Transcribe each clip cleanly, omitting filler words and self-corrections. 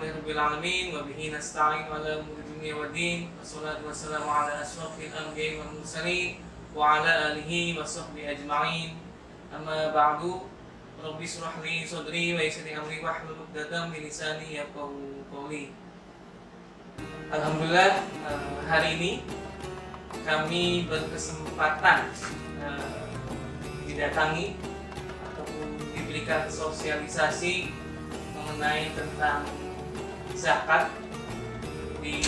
Alhamdulillahirabbil alamin wa bihi nasta'in ala umuri dunya waddin. Wassalatu wassalamu ala asyrofil anbiya'i wal mursalin wa ala alihi wa sahbihi ajma'in. Amma ba'du. Rabbi shrah li sadri wa yassir li amri wahlul 'uqdatam min lisani yafqahu qawli. Alhamdulillah, hari ini kami berkesempatan didatangi ataupun diberikan sosialisasi mengenai tentang zakat. Di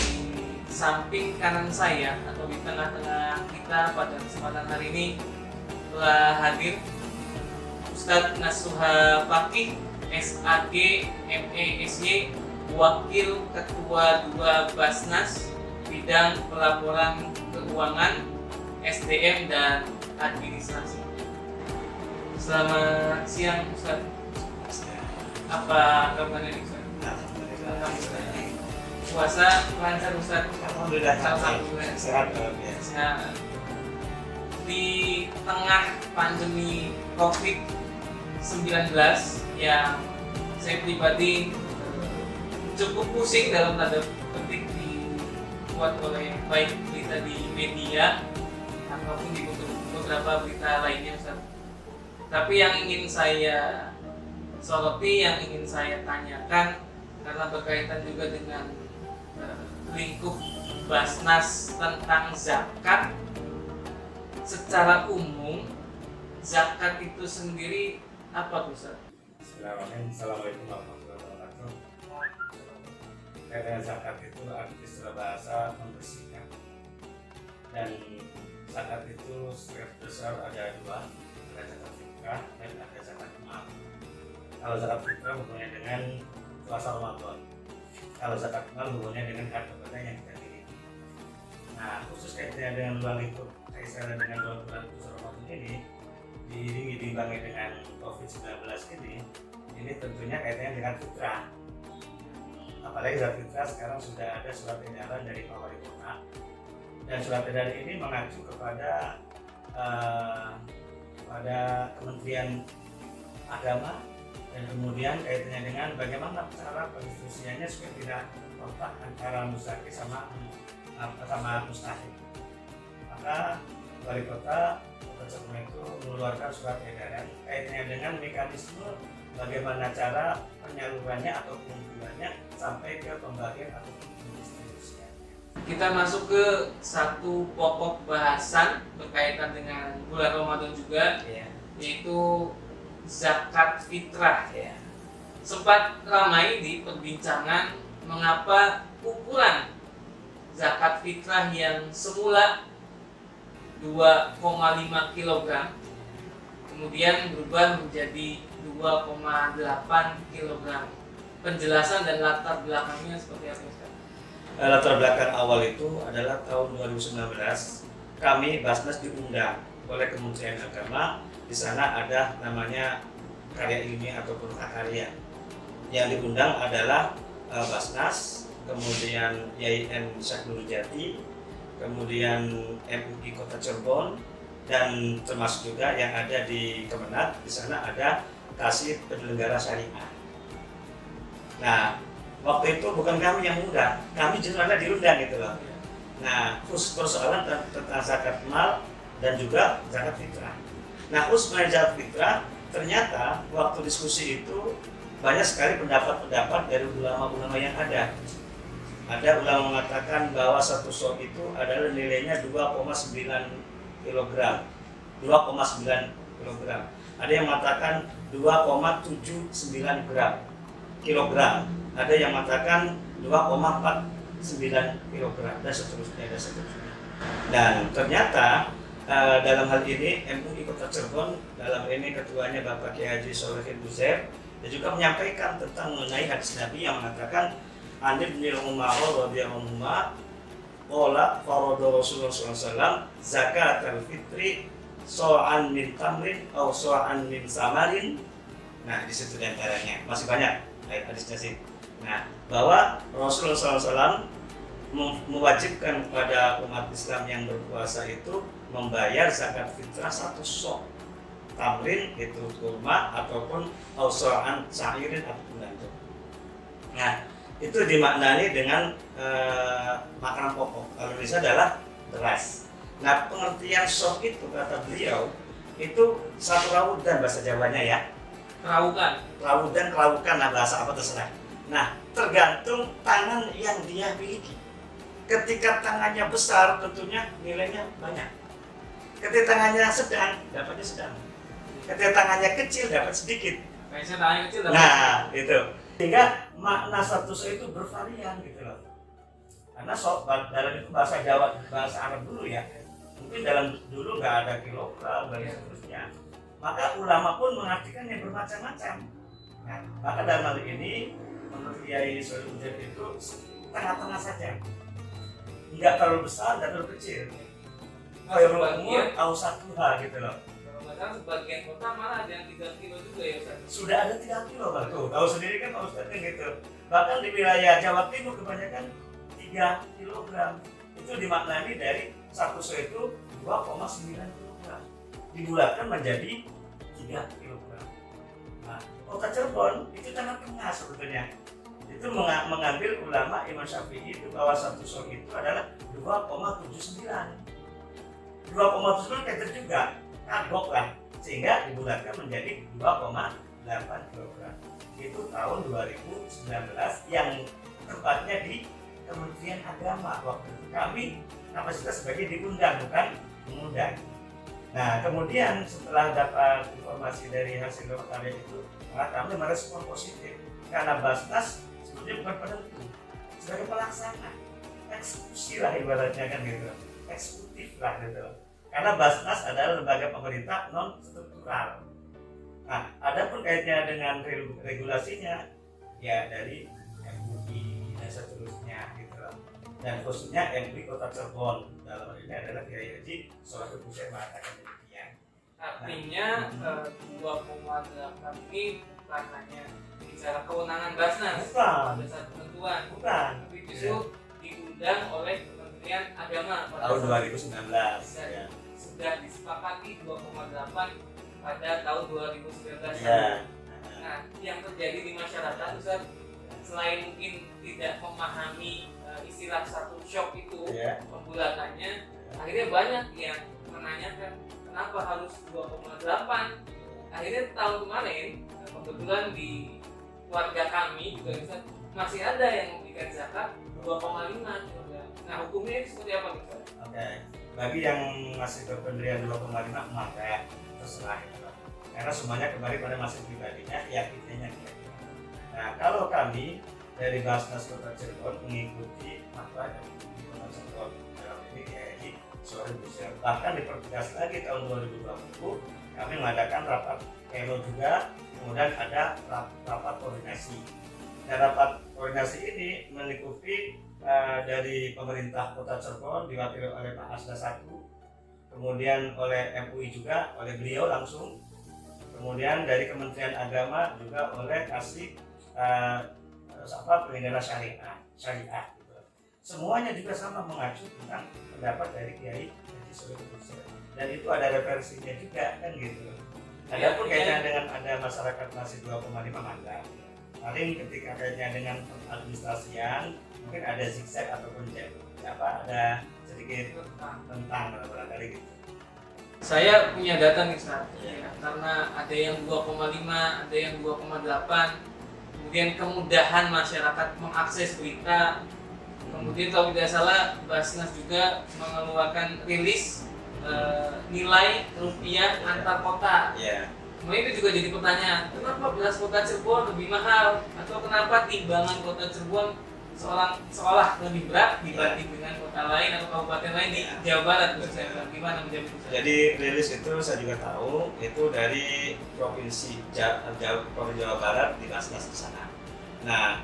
samping kanan saya atau di tengah-tengah kita pada kesempatan hari ini telah hadir Ustadz Nasuha Fakih SAG MESY, Wakil Ketua 2 Basnas Bidang Pelaporan Keuangan, SDM dan Administrasi. Selamat siang Ustadz. Apa kabarnya Ustadz? Alhamdulillah. Puasa lancar Ustadz? Alhamdulillah. Sehat. Di tengah pandemi COVID-19 yang saya pribadi cukup pusing dalam tanda petik dibuat oleh baik berita di media ataupun di beberapa berita lainnya Ustaz. Tapi yang ingin saya soroti, yang ingin saya tanyakan karena berkaitan juga dengan lingkup Basnas tentang zakat. Secara umum, zakat itu sendiri apa Ustaz? Assalamualaikum warahmatullahi wabarakatuh. Kata zakat itu arti istilah bahasa membersihkan. Dan zakat itu secara besar ada dua, ada zakat fitrah dan ada zakat mal. Kalau zakat fitrah hubungannya dengan puasa Ramadan. Kalau zakat mal hubungannya dengan harta benda yang kita miliki. Nah, khusus kaitannya dengan luar lingkup kaitannya dengan bulan puasa Ramadan ini, diimbangi dengan COVID-19 ini tentunya kaitannya dengan fitrah. Apalagi zakat fitrah sekarang sudah ada surat edaran dari Pak Wali Kota, dan surat edaran ini mengacu kepada Kementerian Agama, dan kemudian kaitannya dengan bagaimana cara pendistribusiannya supaya tidak kontak antara mustahil sama mustahil. Maka Wali Kota Cirebon itu mengeluarkan surat edaran kaitannya dengan mekanisme bagaimana cara penyalurannya atau pengumpulannya sampai ke pembagian atau pendistribusiannya. Kita masuk ke satu pokok bahasan berkaitan dengan bulan Ramadan juga, yaitu zakat fitrah. Sempat ramai di perbincangan mengapa ukuran zakat fitrah yang semula 2,5 kg kemudian berubah menjadi 2,8 kg. Penjelasan dan latar belakangnya seperti apa Ustaz? Latar belakang awal itu adalah tahun 2019 kami Basnas diundang oleh Kementerian Agama. Di sana ada namanya karya ilmiah ataupun prakarya. Yang diundang adalah Basnas, kemudian YIN Syekh Nurjati, kemudian MUI Kota Cirebon, dan termasuk juga yang ada di Kemenat. Di sana ada Kasih Penyelenggara Syariah. Nah, waktu itu bukan kami yang undang, kami jurnalnya diundang gitu loh. Nah, khusus persoalan tentang zakat mal dan juga zakat fitrah. Nah, khusus mengenai zakat fitrah, ternyata waktu diskusi itu banyak sekali pendapat-pendapat dari ulama-ulama yang ada. Ada ulama mengatakan bahwa satu sok itu adalah nilainya 2,9 kg. 2,9 kg. Ada yang mengatakan 2,79 kilogram. Ada yang mengatakan 2,49 kilogram dan seterusnya. Dan ternyata dalam hal ini MUI Kota Cirebon, dalam ini ketuanya Bapak Kiai Haji Sholihin Buzair, dia juga menyampaikan tentang mengenai hadis Nabi yang mengatakan Anir bin Umar radhiyallahu anhu qala farada Rasulullah SAW zakat al-fitri so'an min tamrin atau so'an min samarin. Nah, di situ diantaranya masih banyak hadisnya sih. Nah, bahwa Rasulullah SAW mewajibkan kepada umat Islam yang berpuasa itu membayar zakat fitrah satu sok tamrin, itu kurma, ataupun ausoan sairin ataupun gandum. Nah, itu dimaknai dengan makanan pokok. Kalau Indonesia adalah beras. Nah, pengertian sok itu kata beliau itu satu rawudan bahasa Jawanya ya. Kerawukan. Rawudan, kelawukan, nah bahasa apa terserah. Nah, tergantung tangan yang dia miliki. Ketika tangannya besar, tentunya nilainya banyak. Ketika tangannya sedang, dapatnya sedang. Ketika tangannya kecil, dapat sedikit. Kayaknya tangannya kecil dapat. Nah, itu. Sehingga makna satu so itu bervarian gitu loh. Karena sok dalam itu bahasa Jawa, bahasa Arab dulu ya. Mungkin dalam dulu nggak ada kilogram dan seterusnya. Maka ulama pun mengartikan yang bermacam-macam. Nah, maka dalam hal ini menurut Kiai Sohibul Hujat itu tengah-tengah saja. Nggak terlalu besar, nggak terlalu kecil. Khairul umur awsatuha gitu loh. Bahkan sebagian kota malah ada yang 3 kilo juga ya Ustaz. Sudah ada 3 kilo Pak. Tuh, tahu sendiri kan Pak Ustadznya gitu. Bahkan di wilayah Jawa Timur kebanyakan 3 kilogram. Itu dimaknai dari satu so itu 2,9 kilogram. Dibulatkan menjadi 3 kilogram. Nah, kota Cirebon itu tengah-tengah sebetulnya. Itu mengambil ulama Imam Syafi'i itu bahwa satu so itu adalah 2,79. 2,79 kecil juga. Kagok lah, sehingga dibulatkan menjadi 2,8 kg. Itu tahun 2019 yang tepatnya di Kementerian Agama. Waktu itu kami kapasitas sebagai diundang, bukan mengundang. Nah, kemudian setelah dapat informasi dari hasil karya itu, maka kami merespon positif karena Basnas sebetulnya bukan penentu, sebagai pelaksana, eksekusi lah ibaratnya kan gitu, eksekutif lah gitu. Karena Basnas adalah lembaga pemerintah non struktural. Nah, ada pun kaitannya dengan regulasinya, ya dari MUI dan seterusnya gitu. Dan khususnya MUI Kota Cirebon dalam hal ini adalah Kiai Haji Sohibul Hujat mengatakan demikian. Artinya 2,8 ini bukan hanya bicara kewenangan Basnas pada saat penentuan, Bukan. tapi justru diundang oleh Kementerian Agama pada Tahun saat 2019. Ya. sudah disepakati 2,8 pada tahun 2019. Ya. Nah, yang terjadi di masyarakat Ustaz, selain mungkin tidak memahami istilah satu shock itu, Ya. pembulatannya, akhirnya banyak yang menanyakan kenapa harus 2,8. Akhirnya tahun kemarin kebetulan di keluarga kami juga Ustaz, masih ada yang memberikan zakat 2,5. Nah, hukumnya ini seperti apa Ustaz? Oke. Bagi yang masih berpendirian 2,5 maka terserah itu. Karena semuanya kembali pada masing pribadinya, keyakinannya. Nah, kalau kami dari Basnas Kota Cirebon mengikuti fatwa dari Kota Cirebon dalam ini Kiai Sohibul Hujat. Bahkan dipertegas lagi tahun 2020 kami mengadakan rapat pleno juga, kemudian ada rapat koordinasi. Dan rapat koordinasi ini mengikuti dari pemerintah Kota Cirebon diwakili oleh Pak Asda 1, kemudian oleh MUI juga oleh beliau langsung, kemudian dari Kementerian Agama juga oleh Kasih Penyelenggara Syariah gitu. Semuanya juga sama mengacu tentang pendapat dari Kiai Haji Sohibul Hujat, dan itu ada referensinya juga kan gitu. Adapun kaitannya dengan ada masyarakat masih 2,5 mangga. Paling ketika kaitannya dengan administrasian mungkin ada zigzag ataupun ada sedikit tentang barangkali gitu. Saya punya data nih Ustaz, ya, karena ada yang 2,5, ada yang 2,8, kemudian kemudahan masyarakat mengakses berita, kemudian kalau tidak salah Basnas juga mengeluarkan rilis nilai rupiah antar kota. Yeah. Kemudian itu juga jadi pertanyaan, kenapa beras kota Cirebon lebih mahal, atau kenapa timbangan kota Cirebon seolah lebih berat dibanding dengan kota lain atau kabupaten lain di Jawa Barat khususnya. Gimana menjawab itu? Jadi rilis itu saya juga tahu itu dari provinsi Jawa Barat di Basnas di sana. Nah,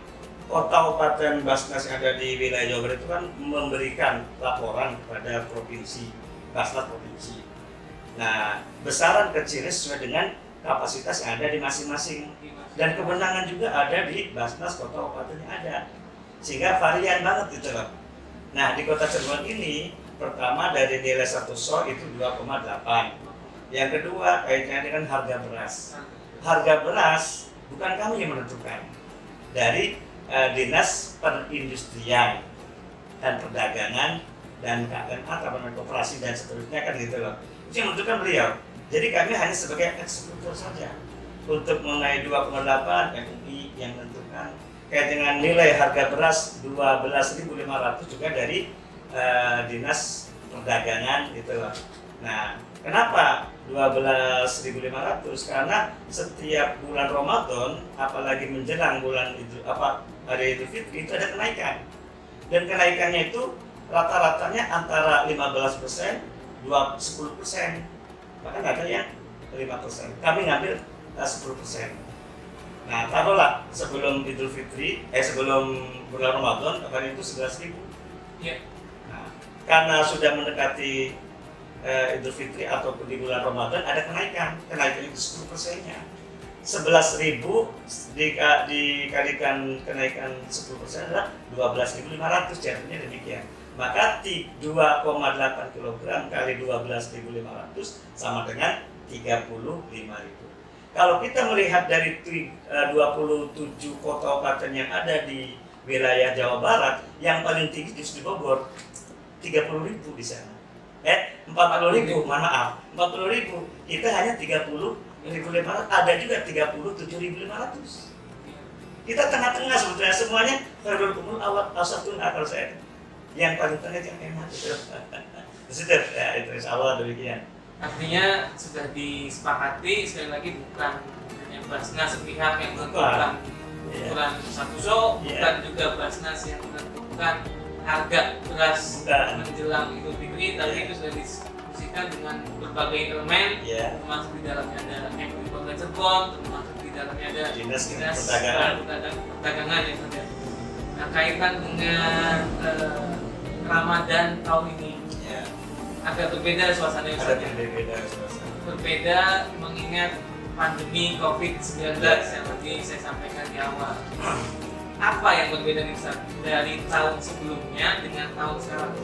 kota-kabupaten Basnas yang ada di wilayah Jawa Barat itu kan memberikan laporan kepada provinsi, Basnas provinsi. Nah, besaran kecilnya sesuai dengan kapasitas yang ada di masing-masing, dan kewenangan juga ada di Basnas kota-kabupatennya ada, sehingga varian banget gitu loh. Nah, di Kota Cirebon ini pertama dari nilai satu so itu 2,8. Yang kedua kaitannya dengan harga beras. Harga beras bukan kami yang menentukan, dari Dinas Perindustrian dan Perdagangan dan KMA, Taman Koperasi dan seterusnya kan gitu loh. Itu yang menentukan beliau. Jadi kami hanya sebagai eksekutor saja untuk mengenai 2,8 MUI yang menentukan. Kayak dengan nilai harga beras 12.500 juga dari Dinas Perdagangan gitu loh. Nah, kenapa 12.500? Karena setiap bulan Ramadan, apalagi menjelang bulan hari Idul Fitri itu ada kenaikan. Dan kenaikannya itu rata-ratanya antara 15%, 10%. Bahkan ada yang 5%. Kami ngambil 10%. Nah, taruhlah sebelum Idul Fitri, sebelum bulan Ramadan, kemarin itu 11.000. Ya. Nah, karena sudah mendekati Idul Fitri ataupun di bulan Ramadan ada kenaikan itu 10%-nya. 11.000 dikalikan kenaikan 10% adalah 12.500, jadinya demikian. Maka 2,8 kg kali 12.500 sama dengan 35.000. Kalau kita melihat dari 27 kota kabupaten yang ada di wilayah Jawa Barat, yang paling tinggi justru di Bogor, 30.000 di sana. 40.000, mohon maaf, 40.000. Kita hanya 30.500, ada juga 37.500. Kita tengah-tengah sebetulnya, semuanya khairul umur awsatun kalau saya. Yang paling tengah yang enak gitu. Itu ya, itu insya Allah demikian. Artinya sudah disepakati, sekali lagi bukan hanya Basnas sepihak yang menentukan ukuran satu sok, bukan juga Basnas yang menentukan harga beras menjelang Idul Fitri, tapi itu sudah diskusikan dengan berbagai elemen, termasuk di dalamnya ada MUI Kota Cirebon, termasuk di dalamnya ada Dinas Perdagangan yang ada. Nah, kaitan dengan Ramadan tahun ini agak berbeda suasananya. Berbeda mengingat pandemi COVID-19 yang tadi saya sampaikan di awal. Apa yang berbeda nih Ustaz dari tahun sebelumnya dengan tahun sekarang?